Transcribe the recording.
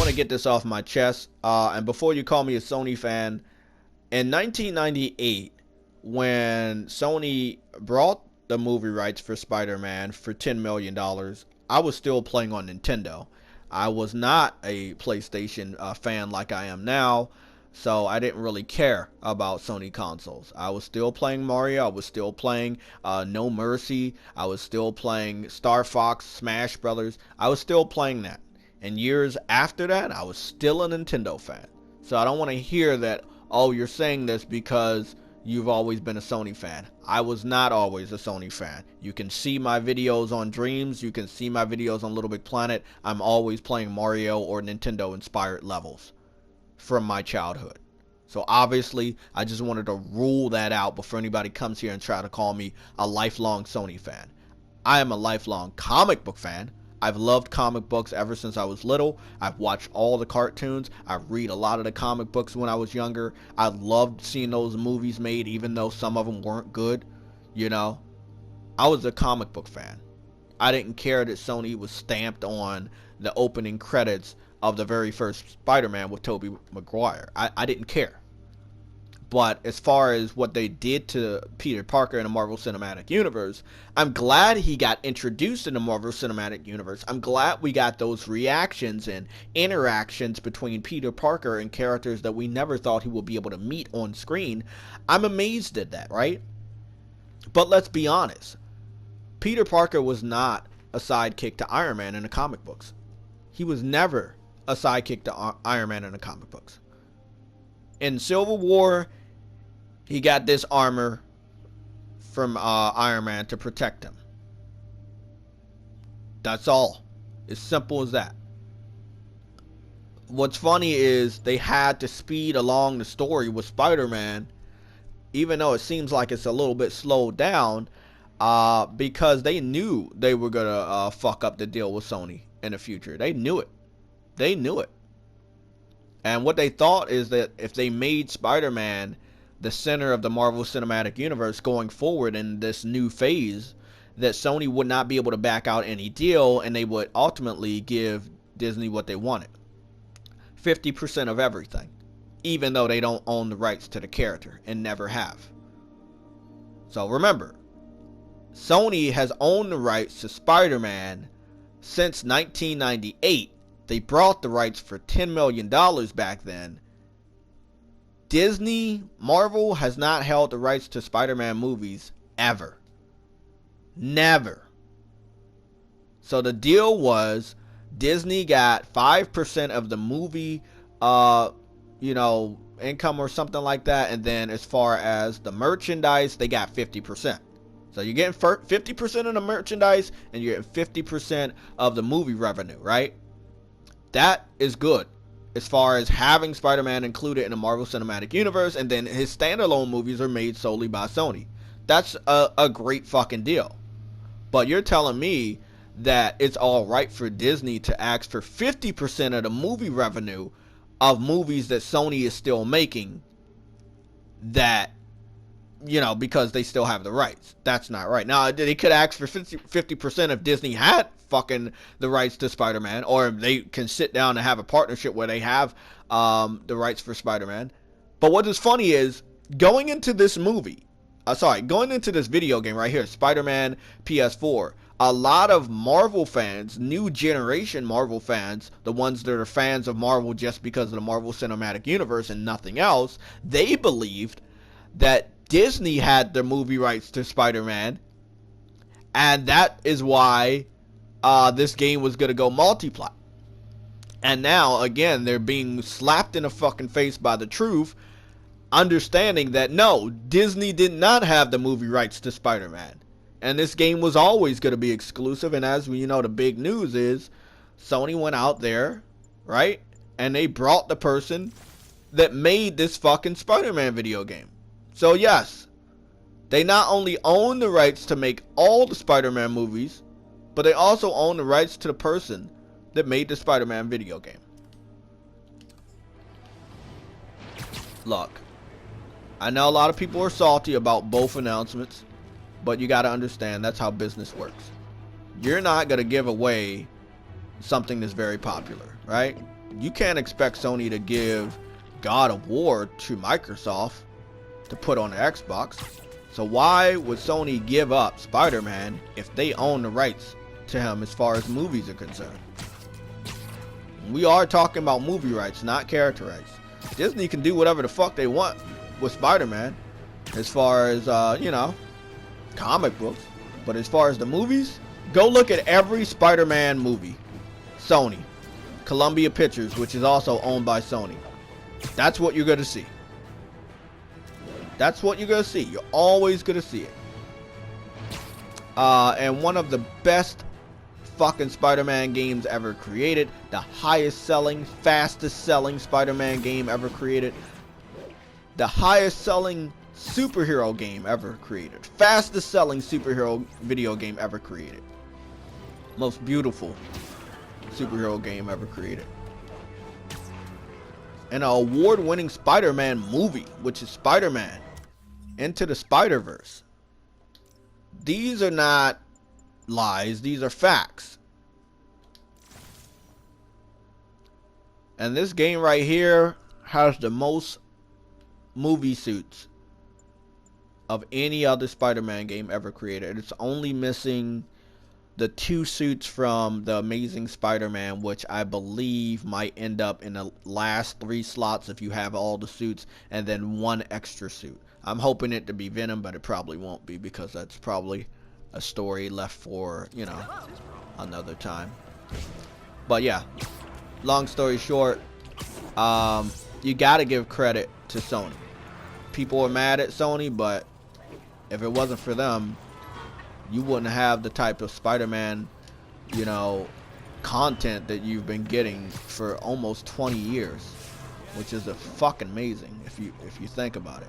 want to get this off my chest. And before you call me a Sony fan, in 1998, when Sony brought the movie rights for Spider-Man for $10 million, I was still playing on Nintendo. I was not a PlayStation fan like I am now, so I didn't really care about Sony consoles. I was still playing Mario. I was still playing No Mercy. I was still playing Star Fox, Smash Brothers. I was still playing that. And years after that, I was still a Nintendo fan. So I don't want to hear that, oh, you're saying this because you've always been a Sony fan. I was not always a Sony fan. You can see my videos on Dreams. You can see my videos on Little Big Planet. I'm always playing Mario or Nintendo inspired levels from my childhood. So obviously, I just wanted to rule that out before anybody comes here and try to call me a lifelong Sony fan. I am a lifelong comic book fan. I've loved comic books ever since I was little. I've watched all the cartoons. I read a lot of the comic books when I was younger. I loved seeing those movies made, even though some of them weren't good. You know, I was a comic book fan. I didn't care that Sony was stamped on the opening credits of the very first Spider-Man with Tobey Maguire. I didn't care. But as far as what they did to Peter Parker in the Marvel Cinematic Universe, I'm glad he got introduced in the Marvel Cinematic Universe. I'm glad we got those reactions and interactions between Peter Parker and characters that we never thought he would be able to meet on screen. I'm amazed at that, right? But let's be honest. Peter Parker was not a sidekick to Iron Man in the comic books. He was never a sidekick to Iron Man in the comic books. In Civil War, he got this armor from Iron Man to protect him. That's all. As simple as that. What's funny is they had to speed along the story with Spider-Man, even though it seems like it's a little bit slowed down, because they knew they were going to fuck up the deal with Sony in the future. They knew it. They knew it. And what they thought is that if they made Spider-Man the center of the Marvel Cinematic Universe going forward in this new phase, that Sony would not be able to back out any deal, and they would ultimately give Disney what they wanted. 50% of everything, even though they don't own the rights to the character and never have. So remember, Sony has owned the rights to Spider-Man since 1998. They brought the rights for $10 million back then. Disney, Marvel has not held the rights to Spider-Man movies ever. Never. So the deal was Disney got 5% of the movie, income or something like that. And then as far as the merchandise, they got 50%. So you're getting 50% of the merchandise and you're getting 50% of the movie revenue, right? That is good as far as having Spider-Man included in the Marvel Cinematic Universe, and then his standalone movies are made solely by Sony. That's a great fucking deal. But you're telling me that it's all right for Disney to ask for 50% of the movie revenue of movies that Sony is still making, that, because they still have the rights. That's not right. Now, they could ask for 50% if Disney had fucking the rights to Spider-Man, or they can sit down and have a partnership where they have the rights for Spider-Man. But what is funny is, going into this video game right here, Spider-Man PS4, a lot of Marvel fans, new generation Marvel fans, the ones that are fans of Marvel just because of the Marvel Cinematic Universe and nothing else, they believed that Disney had the movie rights to Spider-Man, and that is why this game was going to go multiplat. And now, again, they're being slapped in the fucking face by the truth, understanding that, no, Disney did not have the movie rights to Spider-Man. And this game was always going to be exclusive. And as we know, the big news is Sony went out there, right? And they brought the person that made this fucking Spider-Man video game. So yes, they not only own the rights to make all the Spider-Man movies, but they also own the rights to the person that made the Spider-Man video game. Look, I know a lot of people are salty about both announcements, but you got to understand that's how business works. You're not going to give away something that's very popular, right? you can't expect Sony to give God of War to Microsoft to put on the Xbox. So why would Sony give up Spider-Man if they own the rights to him as far as movies are concerned? We are talking about movie rights, not character rights. Disney can do whatever the fuck they want with Spider-Man as far as, you know, comic books. But as far as the movies, go look at every Spider-Man movie. Sony. Columbia Pictures, which is also owned by Sony. That's what you're going to see. That's what you're going to see. You're always going to see it. And one of the best fucking Spider-Man games ever created. The highest selling, fastest selling Spider-Man game ever created. The highest selling superhero game ever created. Fastest selling superhero video game ever created. Most beautiful superhero game ever created. And an award-winning Spider-Man movie, which is Spider-Man Into the Spider-Verse. These are not lies, these are facts. And this game right here has the most movie suits of any other Spider-Man game ever created. It's only missing the 2 suits from the Amazing Spider-Man, which I believe might end up in the last 3 slots if you have all the suits, and then 1 extra suit. I'm hoping it to be Venom, but it probably won't be, because that's probably a story left for, you know, another time. But yeah, long story short, you gotta give credit to Sony. People are mad at Sony, but if it wasn't for them, you wouldn't have the type of Spider-Man, you know, content that you've been getting for almost 20 years, which is a fucking amazing if you think about it.